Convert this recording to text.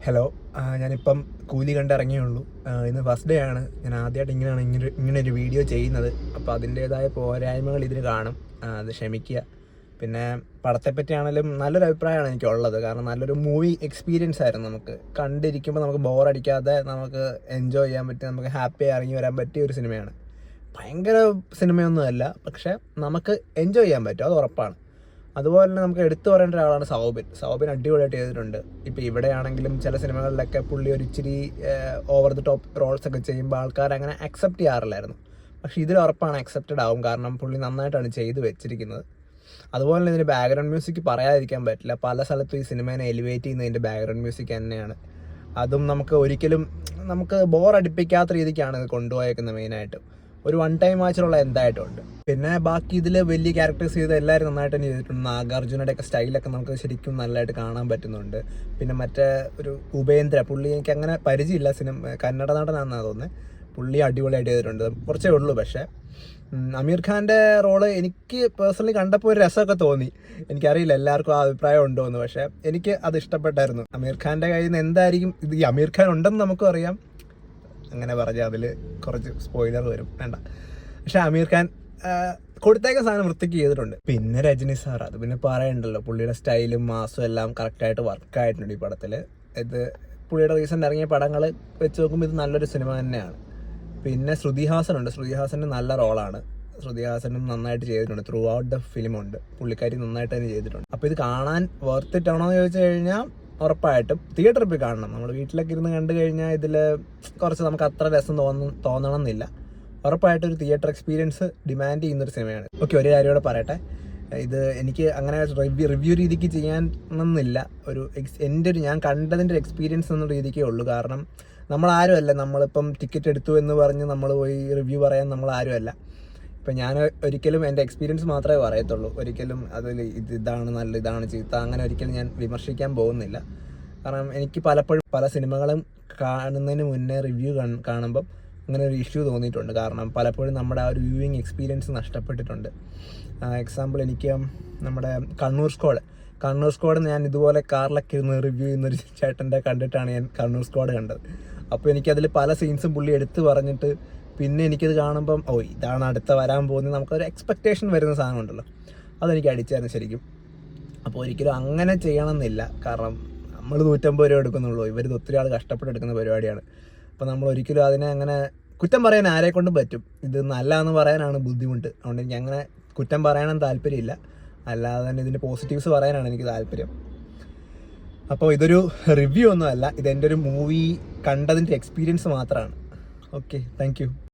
Hello, ഞാനിപ്പം കൂലി കണ്ടിറങ്ങിയുള്ളൂ. ഇന്ന് ഫസ്റ്റ് ഡേ ആണ്. ഞാൻ ആദ്യമായിട്ട് ഇങ്ങനെ ഒരു വീഡിയോ ചെയ്യുന്നത്. അപ്പോൾ അതിൻ്റേതായ പോരായ്മകൾ ഇതിന് കാണും, അത് ക്ഷമിക്കുക. പിന്നെ പടത്തെപ്പറ്റിയാണെങ്കിലും നല്ലൊരു അഭിപ്രായമാണ് എനിക്കുള്ളത്. കാരണം നല്ലൊരു മൂവി എക്സ്പീരിയൻസ് ആയിരുന്നു. നമുക്ക് കണ്ടിരിക്കുമ്പോൾ നമുക്ക് ബോറടിക്കാതെ നമുക്ക് എൻജോയ് ചെയ്യാൻ പറ്റി, നമുക്ക് ഹാപ്പി ഇറങ്ങി വരാൻ പറ്റിയ ഒരു സിനിമയാണ്. ഭയങ്കര സിനിമയൊന്നുമല്ല, പക്ഷെ നമുക്ക് എൻജോയ് ചെയ്യാൻ പറ്റും, അത് ഉറപ്പാണ്. അതുപോലെ തന്നെ നമുക്ക് എടുത്തു പറയേണ്ട ഒരാളാണ് സൗബിൻ അടിപൊളിയായിട്ട് ചെയ്തിട്ടുണ്ട്. ഇപ്പോൾ ഇവിടെയാണെങ്കിലും ചില സിനിമകളിലൊക്കെ പുള്ളി ഒരു ഇച്ചിരി ഓവർ ദി ടോപ്പ് റോൾസ് ഒക്കെ ചെയ്യുമ്പോൾ ആൾക്കാർ അങ്ങനെ അക്സെപ്റ്റ് ചെയ്യാറില്ലായിരുന്നു. പക്ഷേ ഇതിൽ ഉറപ്പാണ് അക്സെപ്റ്റഡ് ആവും, കാരണം പുള്ളി നന്നായിട്ടാണ് ചെയ്ത് വെച്ചിരിക്കുന്നത്. അതുപോലെ തന്നെ ഇതിന് ബാക്ക്ഗ്രൗണ്ട് മ്യൂസിക് പറയാതിരിക്കാൻ പറ്റില്ല. പല സ്ഥലത്തും ഈ സിനിമേനെ എലിവേറ്റ് ചെയ്യുന്നതിൻ്റെ ബാക്ക്ഗ്രൗണ്ട് മ്യൂസിക് തന്നെയാണ്. അതും നമുക്ക് ബോറടിപ്പിക്കാത്ത രീതിക്കാണ് ഇത് കൊണ്ടുപോയേക്കുന്നത്. മെയിനായിട്ട് ഒരു വൺ ടൈം വാച്ചിലുള്ള എന്തായിട്ടും ഉണ്ട്. പിന്നെ ബാക്കി ഇതിൽ വലിയ ക്യാരക്ടേഴ്സ് ചെയ്ത് എല്ലാവരും നന്നായിട്ട് തന്നെ ചെയ്തിട്ടുണ്ട്. നാഗാർജുനയുടെ ഒക്കെ സ്റ്റൈലൊക്കെ നമുക്ക് ശരിക്കും നല്ലതായിട്ട് കാണാൻ പറ്റുന്നുണ്ട്. പിന്നെ മറ്റേ ഒരു ഉപേന്ദ്ര, പുള്ളി എനിക്ക് അങ്ങനെ പരിചയമില്ല, കന്നഡ നടനാണെന്നാണ് തോന്നുന്നത്. പുള്ളി അടിപൊളിയായിട്ട് ചെയ്തിട്ടുണ്ട്. കുറച്ചേ ഉള്ളൂ. പക്ഷേ അമീർ ഖാൻ്റെ റോള് എനിക്ക് പേഴ്സണലി കണ്ടപ്പോൾ ഒരു രസമൊക്കെ തോന്നി. എനിക്കറിയില്ല എല്ലാവർക്കും ആ അഭിപ്രായം ഉണ്ടോ എന്ന്, പക്ഷേ എനിക്ക് അത് ഇഷ്ടപ്പെട്ടായിരുന്നു. അമീർ ഖാൻ്റെ കയ്യിൽ നിന്ന് എന്തായിരിക്കും ഇത്, ഈ അമീർ ഖാൻ ഉണ്ടെന്ന് നമുക്കും അറിയാം. അങ്ങനെ പറഞ്ഞാൽ അതിൽ കുറച്ച് സ്പോയിലർ വരും, വേണ്ട. പക്ഷെ അമീർ ഖാൻ കൊടുത്തേക്ക സാധനം വൃത്തിക്ക് ചെയ്തിട്ടുണ്ട്. പിന്നെ രജനി സാർ, അത് പിന്നെ പറയണ്ടല്ലോ, പുള്ളിയുടെ സ്റ്റൈലും മാസും എല്ലാം കറക്റ്റായിട്ട് വർക്കായിട്ടുണ്ട് ഈ പടത്തിൽ. ഇത് പുള്ളിയുടെ റീസെൻ്റ് ഇറങ്ങിയ പടങ്ങൾ വെച്ച് നോക്കുമ്പോൾ ഇത് നല്ലൊരു സിനിമ തന്നെയാണ്. പിന്നെ ശ്രുതി ഹാസൻ്റെ നല്ല റോളാണ്. ശ്രുതി ഹാസനും നന്നായിട്ട് ചെയ്തിട്ടുണ്ട്. ത്രൂ ഔട്ട് ദ ഫിലിമുണ്ട്, പുള്ളിക്കാരി നന്നായിട്ട് തന്നെ ചെയ്തിട്ടുണ്ട്. അപ്പോൾ ഇത് കാണാൻ വർത്ത് ഇറ്റ് ആണോ എന്ന് ചോദിച്ചു കഴിഞ്ഞാൽ ഉറപ്പായിട്ടും തിയേറ്ററിൽ പോയി കാണണം. നമ്മൾ വീട്ടിലൊക്കെ ഇരുന്ന് കണ്ടു കഴിഞ്ഞാൽ ഇതിൽ കുറച്ച് നമുക്ക് അത്ര രസം തോന്നണം എന്നില്ല. ഉറപ്പായിട്ടും ഒരു തിയേറ്റർ എക്സ്പീരിയൻസ് ഡിമാൻഡ് ചെയ്യുന്നൊരു സിനിമയാണ്. ഓക്കെ, ഒരു കാര്യം കൂടെ പറയട്ടെ. ഇത് എനിക്ക് അങ്ങനെ റിവ്യൂ രീതിക്ക് ചെയ്യാനൊന്നുമില്ല. ഞാൻ കണ്ടതിൻ്റെ ഒരു എക്സ്പീരിയൻസ് എന്ന രീതിക്കേ ഉള്ളൂ. കാരണം നമ്മളാരുമല്ല, നമ്മളിപ്പം ടിക്കറ്റ് എടുത്തു എന്ന് പറഞ്ഞ് നമ്മൾ പോയി റിവ്യൂ പറയാൻ നമ്മളാരുമല്ല. ഇപ്പം ഞാൻ ഒരിക്കലും എൻ്റെ എക്സ്പീരിയൻസ് മാത്രമേ പറയത്തുള്ളൂ. ഒരിക്കലും അതിൽ ഇതാണ് നല്ല, ഇതാണ് ചീത്ത, അങ്ങനെ ഒരിക്കലും ഞാൻ വിമർശിക്കാൻ പോകുന്നില്ല. കാരണം എനിക്ക് പലപ്പോഴും പല സിനിമകളും കാണുന്നതിന് മുന്നേ റിവ്യൂ കാണുമ്പം അങ്ങനെ ഒരു ഇഷ്യൂ തോന്നിയിട്ടുണ്ട്. കാരണം പലപ്പോഴും നമ്മുടെ ആ ഒരു വ്യൂവിങ് എക്സ്പീരിയൻസ് നഷ്ടപ്പെട്ടിട്ടുണ്ട്. എക്സാമ്പിൾ, എനിക്ക് നമ്മുടെ കണ്ണൂർ സ്ക്വാഡ് ഞാൻ ഇതുപോലെ കാറിലൊക്കെ ഇരുന്ന് റിവ്യൂ ചെയ്യുന്നൊരു ചേട്ടൻ്റെ കണ്ടിട്ടാണ് ഞാൻ കണ്ണൂർ സ്ക്വാഡ് കണ്ടത്. അപ്പോൾ എനിക്കതിൽ പല സീൻസും പുള്ളി എടുത്ത് പറഞ്ഞിട്ട് പിന്നെ എനിക്കത് കാണുമ്പം ഇതാണ് അടുത്ത വരാൻ പോകുന്നത്, നമുക്കൊരു എക്സ്പെക്റ്റേഷൻ വരുന്ന സാധനം ഉണ്ടല്ലോ, അതെനിക്ക് അടിച്ചായിരുന്നു ശരിക്കും. അപ്പോൾ ഒരിക്കലും അങ്ങനെ ചെയ്യണമെന്നില്ല. കാരണം നമ്മൾ 150 രൂപ എടുക്കുന്നുള്ളൂ, ഇവർ ഒത്തിരി ആൾ കഷ്ടപ്പെട്ടെടുക്കുന്ന പരിപാടിയാണ്. അപ്പോൾ നമ്മൾ ഒരിക്കലും അതിനെ അങ്ങനെ കുറ്റം പറയാൻ ആരെക്കൊണ്ടും പറ്റും. ഇത് നല്ല എന്ന് പറയാനാണ് ബുദ്ധിമുട്ട്. അതുകൊണ്ട് എനിക്ക് അങ്ങനെ കുറ്റം പറയാനും താല്പര്യമില്ല. അല്ലാതെ തന്നെ ഇതിൻ്റെ പോസിറ്റീവ്സ് പറയാനാണ് എനിക്ക് താല്പര്യം. അപ്പോൾ ഇതൊരു റിവ്യൂ ഒന്നും അല്ല, ഇതെൻ്റെ ഒരു മൂവി കണ്ടതിൻ്റെ എക്സ്പീരിയൻസ് മാത്രമാണ്. Okay, thank you.